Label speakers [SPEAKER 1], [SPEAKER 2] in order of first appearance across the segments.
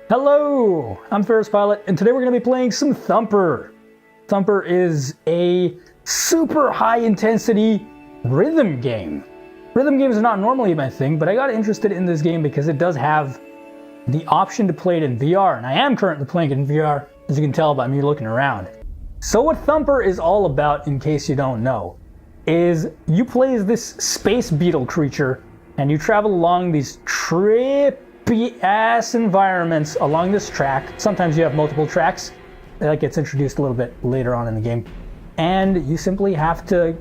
[SPEAKER 1] Hello, I'm Ferris Pilot, and today we're going to be playing some Thumper. Thumper is a super high intensity rhythm game. Rhythm games are not normally my thing, but I got interested in this game because it does have the option to play it in VR, and I am currently playing it in VR, as you can tell by me looking around. So what Thumper is all about, in case you don't know, is you play as this space beetle creature, and you travel along these trippy ass environments along this track. Sometimes you have multiple tracks. That gets introduced a little bit later on in the game. And you simply have to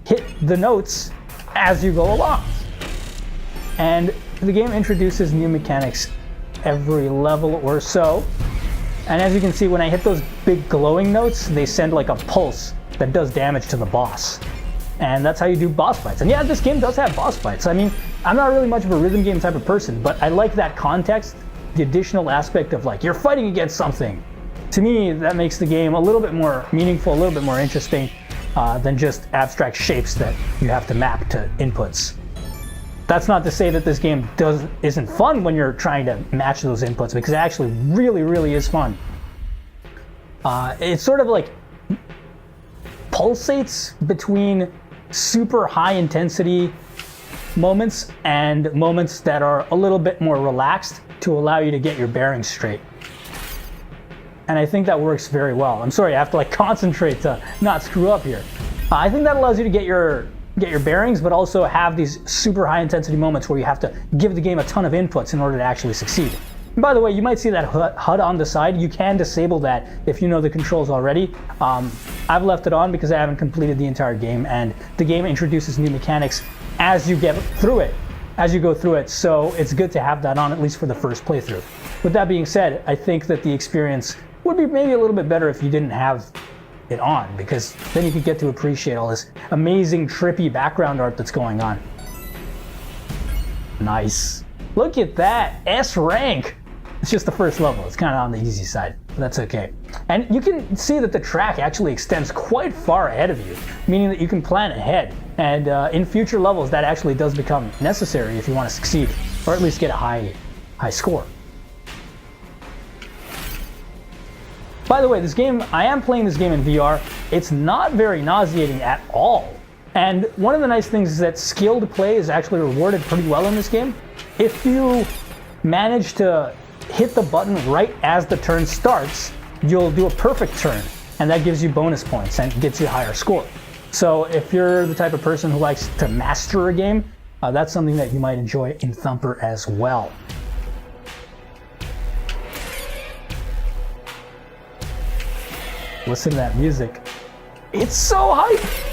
[SPEAKER 1] hit the notes as you go along. And the game introduces new mechanics every level or so. And as you can see, when I hit those big glowing notes, they send like a pulse that does damage to the boss. And that's how you do boss fights. And yeah, this game does have boss fights. I mean, I'm not really much of a rhythm game type of person, but I like that context, the additional aspect of like, you're fighting against something. To me, that makes the game a little bit more meaningful, a little bit more interesting than just abstract shapes that you have to map to inputs. That's not to say that this game isn't fun when you're trying to match those inputs, because it actually really is fun. It's sort of like pulsates between super high intensity moments and moments that are a little bit more relaxed to allow you to get your bearings straight. And I think that works very well. I'm sorry, I have to like concentrate to not screw up here. I think that allows you to get your bearings, but also have these super high intensity moments where you have to give the game a ton of inputs in order to actually succeed. And by the way, you might see that HUD on the side. You can disable that if you know the controls already. I've left it on because I haven't completed the entire game, and the game introduces new mechanics as you get through it, as you go through it. So it's good to have that on, at least for the first playthrough. With that being said, I think that the experience would be maybe a little bit better if you didn't have it on, because then you could get to appreciate all this amazing trippy background art that's going on. Nice. Look at that, S rank. It's just the first level. It's kind of on the easy side, but that's okay. And you can see that the track actually extends quite far ahead of you, meaning that you can plan ahead. And in future levels, that actually does become necessary if you want to succeed, or at least get a high score. By the way, this game, I am playing this game in VR. It's not very nauseating at all. And one of the nice things is that skilled play is actually rewarded pretty well in this game. If you manage to hit the button right as the turn starts, you'll do a perfect turn, and that gives you bonus points and gets you a higher score. So if you're the type of person who likes to master a game, that's something that you might enjoy in Thumper as well. Listen to that music. It's so hype!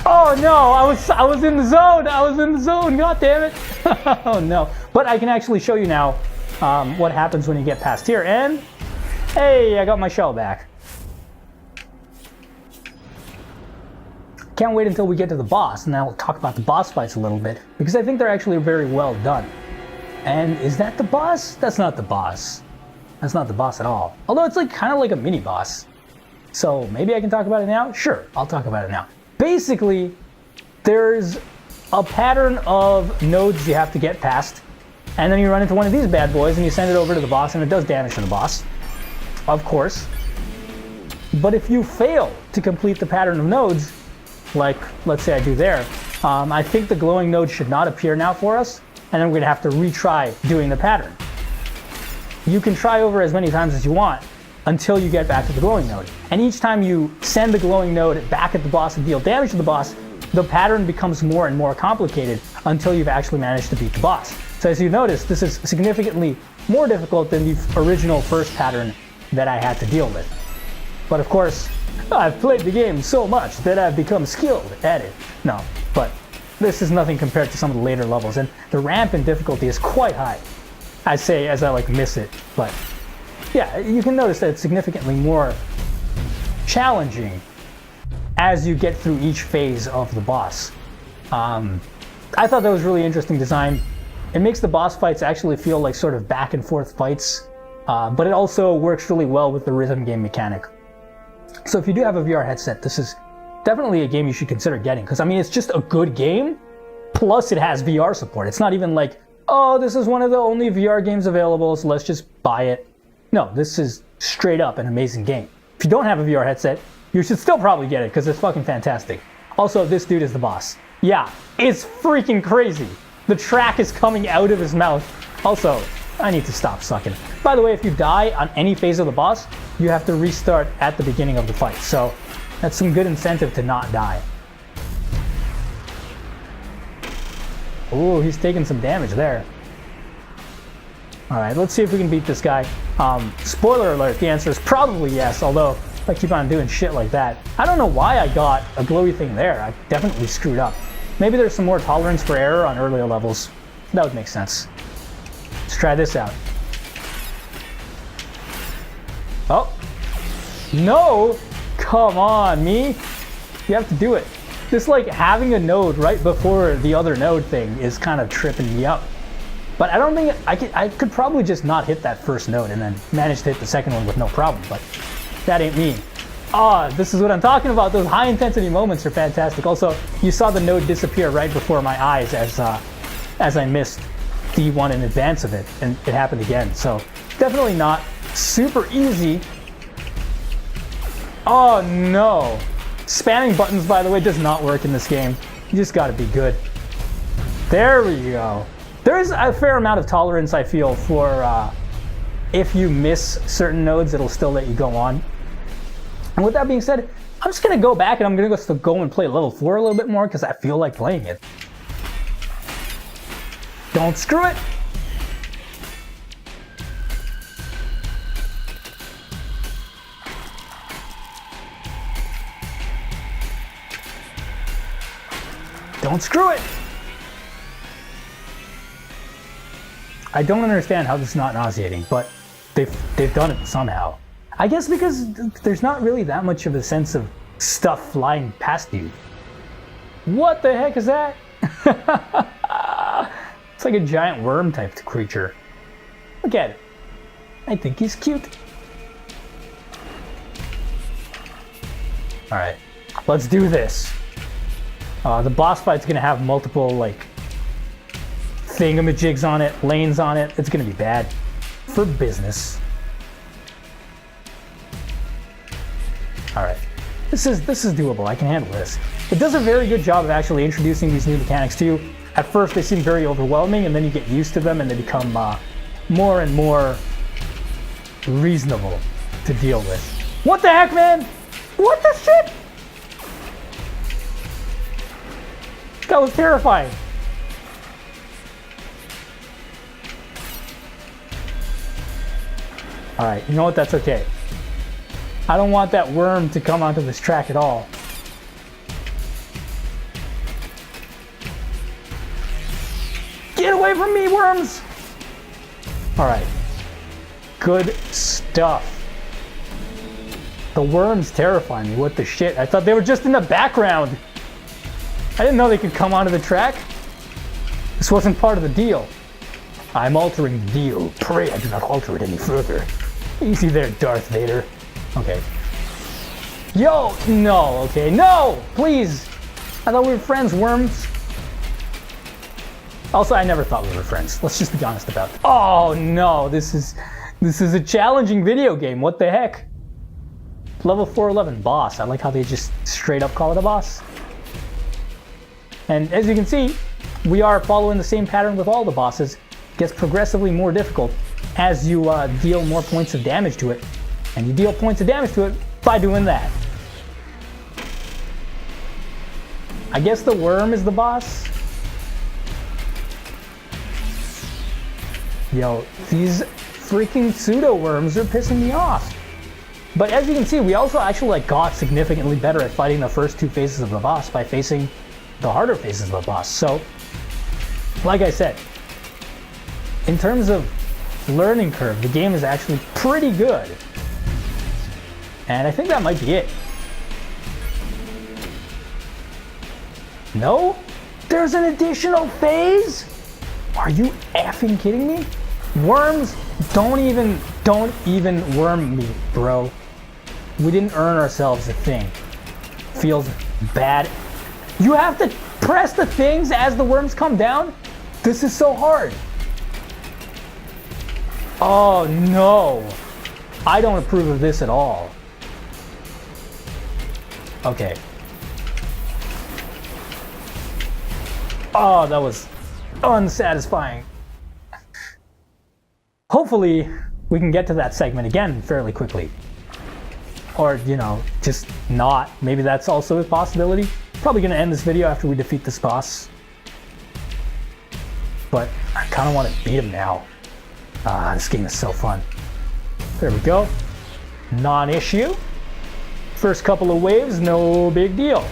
[SPEAKER 1] Oh no, I was in the zone. I was in the zone. God damn it. Oh no. But I can actually show you now what happens when you get past here. And hey, I got my shell back. Can't wait until we get to the boss, and then I'll talk about the boss fights a little bit, because I think they're actually very well done. And is that the boss? That's not the boss. That's not the boss at all. Although it's like kind of like a mini boss. So maybe I can talk about it now? Sure, I'll talk about it now. Basically, there's a pattern of nodes you have to get past, and then you run into one of these bad boys and you send it over to the boss, and it does damage to the boss, of course. But if you fail to complete the pattern of nodes, like let's say I do there, I think the glowing node should not appear now for us, and then we're going to have to retry doing the pattern. You can try over as many times as you want until you get back to the glowing node. And each time you send the glowing node back at the boss and deal damage to the boss, the pattern becomes more and more complicated until you've actually managed to beat the boss. So as you notice, this is significantly more difficult than the original first pattern that I had to deal with. But of course, I've played the game so much that I've become skilled at it. No, but this is nothing compared to some of the later levels, and the ramp in difficulty is quite high. I say as I like miss it, but yeah, you can notice that it's significantly more challenging as you get through each phase of the boss. I thought that was really interesting design. It makes the boss fights actually feel like sort of back and forth fights, but it also works really well with the rhythm game mechanic. So if you do have a VR headset, this is definitely a game you should consider getting, because I mean, it's just a good game, plus it has VR support. It's not even like, oh, this is one of the only VR games available, so let's just buy it. No, this is straight up an amazing game. If you don't have a VR headset, you should still probably get it, because it's fucking fantastic. Also, this dude is the boss. Yeah, it's freaking crazy. The track is coming out of his mouth. Also, I need to stop sucking. By the way, if you die on any phase of the boss, you have to restart at the beginning of the fight. So that's some good incentive to not die. Ooh, he's taking some damage there. Alright, let's see if we can beat this guy. Spoiler alert, the answer is probably yes, although if I keep on doing shit like that. I don't know why I got a glowy thing there. I definitely screwed up. Maybe there's some more tolerance for error on earlier levels. That would make sense. Let's try this out. Oh. No! Come on, me. You have to do it. This like having a node right before the other node thing is kind of tripping me up. But I don't think I could probably just not hit that first node and then manage to hit the second one with no problem, but that ain't me. Ah, this is what I'm talking about. Those high intensity moments are fantastic. Also, you saw the node disappear right before my eyes as I missed D1 in advance of it, and it happened again. So definitely not super easy. Oh no. Spamming buttons, by the way, does not work in this game. You just gotta be good. There we go. There's a fair amount of tolerance, I feel, for if you miss certain nodes, it'll still let you go on. And with that being said, I'm just gonna go back and I'm gonna go and play level 4 a little bit more because I feel like playing it. Don't screw it! Don't screw it! I don't understand how this is not nauseating, but they've done it somehow. I guess because there's not really that much of a sense of stuff flying past you. What the heck is that? It's like a giant worm type creature. Look at it. I think he's cute. Alright, let's do this. The boss fight's gonna have multiple like thingamajigs on it, lanes on it. It's gonna be bad for business. Alright, this is doable. I can handle this. It does a very good job of actually introducing these new mechanics to you. At first they seem very overwhelming, and then you get used to them and they become more and more reasonable to deal with. What the heck, man? What the shit? That was terrifying. Alright, you know what? That's okay. I don't want that worm to come onto this track at all. Get away from me, worms! Alright. Good stuff. The worms terrify me. What the shit? I thought they were just in the background. I didn't know they could come onto the track. This wasn't part of the deal. I'm altering the deal. Pray I do not alter it any further. Easy there, Darth Vader. Okay. Yo! No, okay. No! Please! I thought we were friends, worms. Also, I never thought we were friends. Let's just be honest about it. Oh no, this is a challenging video game. What the heck? Level 411 boss. I like how they just straight up call it a boss. And as you can see, we are following the same pattern with all the bosses. It gets progressively more difficult as you deal more points of damage to it. And you deal points of damage to it by doing that. I guess the worm is the boss. Yo, these freaking pseudo worms are pissing me off. But as you can see, we also actually got significantly better at fighting the first two phases of the boss by facing the harder phases of the boss. So, like I said, in terms of learning curve. The game is actually pretty good. And I think that might be it. No? There's an additional phase? Are you effing kidding me? Worms, don't even worm me, bro. We didn't earn ourselves a thing. Feels bad. You have to press the things as the worms come down? This is so hard. Oh no. I don't approve of this at all. Okay. Oh, that was unsatisfying. Hopefully, we can get to that segment again fairly quickly. Or, you know, just not. Maybe that's also a possibility. Probably gonna end this video after we defeat this boss. But I kinda wanna beat him now. This game is so fun. There we go. Non-issue. First couple of waves, no big deal.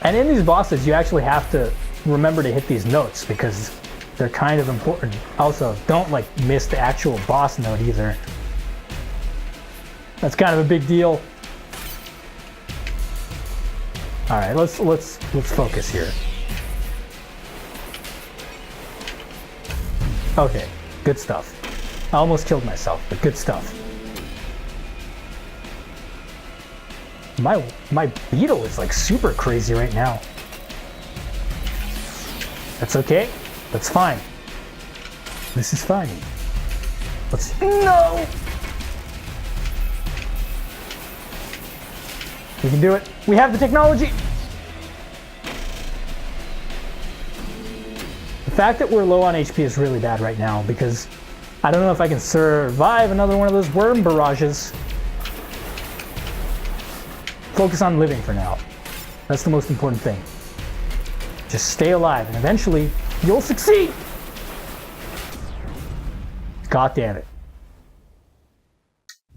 [SPEAKER 1] And in these bosses, you actually have to remember to hit these notes because they're kind of important. Also, don't like miss the actual boss note either. That's kind of a big deal. All right, let's focus here. Okay, good stuff. I almost killed myself, but good stuff. My beetle is like super crazy right now. That's okay. That's fine. This is fine. Let's... No! We can do it. We have the technology! The fact that we're low on HP is really bad right now because I don't know if I can survive another one of those worm barrages. Focus on living for now. That's the most important thing. Just stay alive and eventually you'll succeed! God damn it.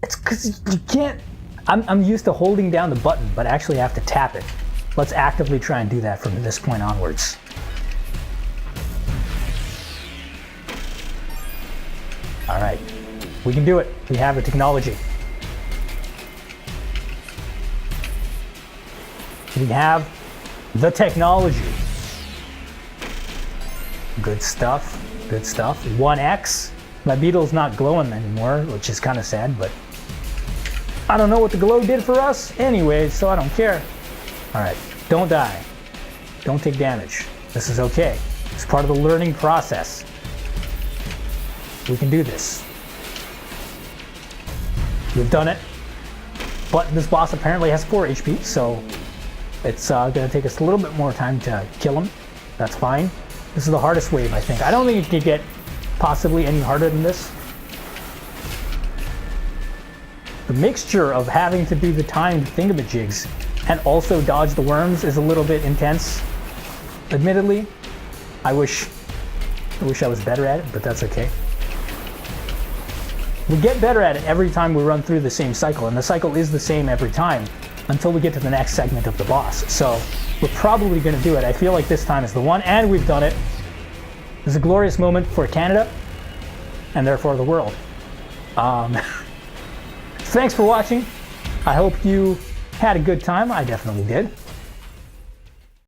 [SPEAKER 1] It's because you can't... I'm used to holding down the button, but actually have to tap it. Let's actively try and do that from this point onwards. Alright. We can do it. We have the technology. We have the technology. Good stuff. Good stuff. 1x. My beetle's not glowing anymore, which is kind of sad, but I don't know what the glow did for us anyway, so I don't care. Alright, don't die. Don't take damage. This is okay. It's part of the learning process. We can do this. We've done it. But this boss apparently has 4 HP, so it's going to take us a little bit more time to kill him. That's fine. This is the hardest wave, I think. I don't think it could get possibly any harder than this. The mixture of having to do the timed thingamajigs and also dodge the worms is a little bit intense. Admittedly, I wish I was better at it, but that's okay. We get better at it every time we run through the same cycle, and the cycle is the same every time until we get to the next segment of the boss. So we're probably going to do it. I feel like this time is the one, and we've done it. It's a glorious moment for Canada, and therefore the world. Thanks for watching. I hope you had a good time. I definitely did.